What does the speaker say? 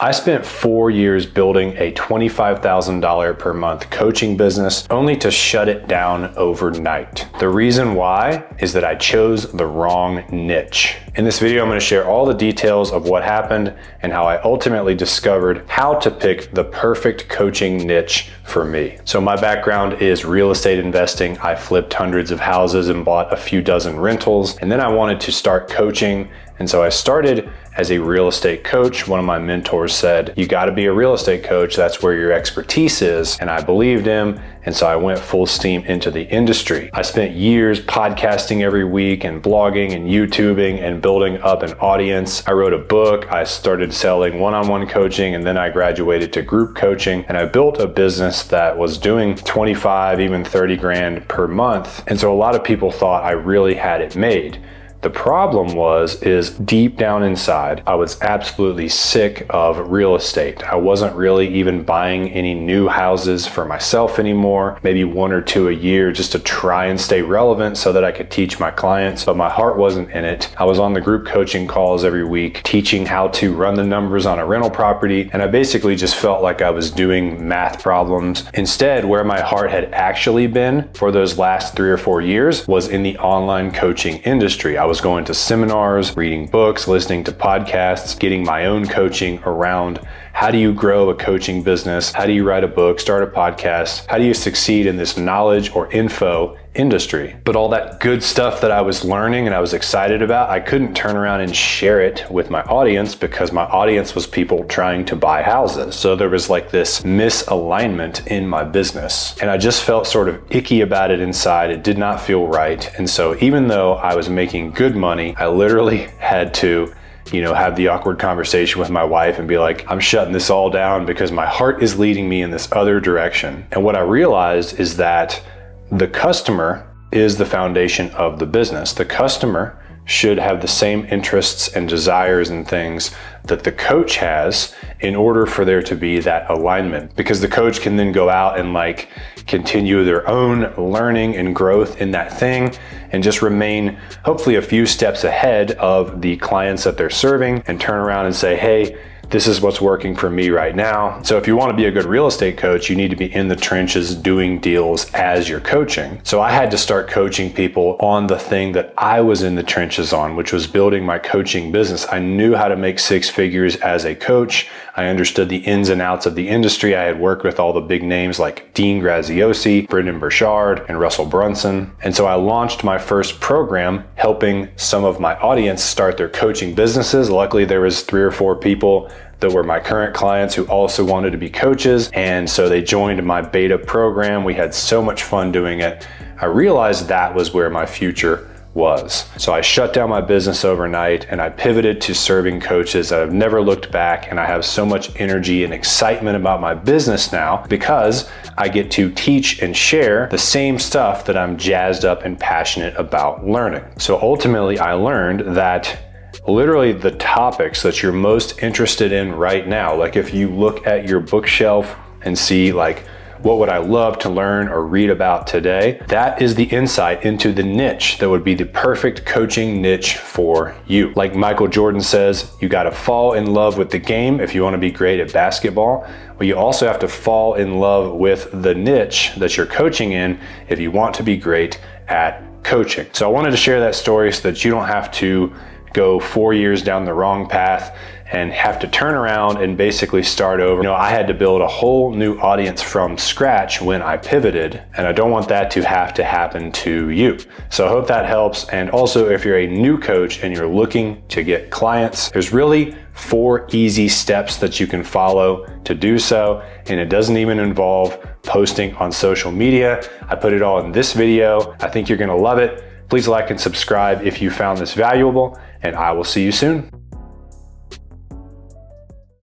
I spent 4 years building a $25,000 per month coaching business only to shut it down overnight. The reason why is that I chose the wrong niche. In this video, I'm going to share all the details of what happened and how I ultimately discovered how to pick the perfect coaching niche for me. So my background is real estate investing. I flipped hundreds of houses and bought a few dozen rentals, and then I wanted to start coaching. And so I started as a real estate coach. One of my mentors said, you got to be a real estate coach. That's where your expertise is. And I believed him. And so I went full steam into the industry. I spent years podcasting every week and blogging and YouTubing and building up an audience. I wrote a book. I started selling one-on-one coaching, and then I graduated to group coaching. And I built a business that was doing 25, even 30 grand per month. And so a lot of people thought I really had it made. The problem is deep down inside, I was absolutely sick of real estate. I wasn't really even buying any new houses for myself anymore, maybe 1 or 2 a year just to try and stay relevant so that I could teach my clients, but my heart wasn't in it. I was on the group coaching calls every week, teaching how to run the numbers on a rental property, and I basically just felt like I was doing math problems. Instead, where my heart had actually been for those last 3 or 4 years was in the online coaching industry. I was going to seminars, reading books, listening to podcasts, getting my own coaching around how do you grow a coaching business? How do you write a book, start a podcast? How do you succeed in this knowledge or info industry? But all that good stuff that I was learning and I was excited about, I couldn't turn around and share it with my audience because my audience was people trying to buy houses. So there was like this misalignment in my business. And I just felt sort of icky about it inside. It did not feel right. And so even though I was making good money, I literally had to have the awkward conversation with my wife and be like, I'm shutting this all down because my heart is leading me in this other direction. And what I realized is that the customer is the foundation of the business. The customer should have the same interests and desires and things that the coach has in order for there to be that alignment, because the coach can then go out and continue their own learning and growth in that thing and just remain hopefully a few steps ahead of the clients that they're serving and turn around and say, hey, this is what's working for me right now. So if you want to be a good real estate coach, you need to be in the trenches doing deals as you're coaching. So I had to start coaching people on the thing that I was in the trenches on, which was building my coaching business. I knew how to make 6 figures as a coach. I understood the ins and outs of the industry. I had worked with all the big names like Dean Graziosi, Brendan Burchard, and Russell Brunson. And so I launched my first program helping some of my audience start their coaching businesses. Luckily, there was 3 or 4 people that were my current clients who also wanted to be coaches. And so they joined my beta program. We had so much fun doing it. I realized that was where my future was. So I shut down my business overnight and I pivoted to serving coaches. I've never looked back, and I have so much energy and excitement about my business now because I get to teach and share the same stuff that I'm jazzed up and passionate about learning. So ultimately, I learned that literally the topics that you're most interested in right now, like if you look at your bookshelf and see what would I love to learn or read about today, that is the insight into the niche that would be the perfect coaching niche for you. Like Michael Jordan says, you got to fall in love with the game if you want to be great at basketball. But you also have to fall in love with the niche that you're coaching in if you want to be great at coaching. So I wanted to share that story so that you don't have to go 4 years down the wrong path and have to turn around and basically start over. I had to build a whole new audience from scratch when I pivoted, and I don't want that to have to happen to you. So I hope that helps. And also, if you're a new coach and you're looking to get clients, there's really 4 easy steps that you can follow to do so. And it doesn't even involve posting on social media. I put it all in this video. I think you're gonna love it. Please like and subscribe if you found this valuable, and I will see you soon.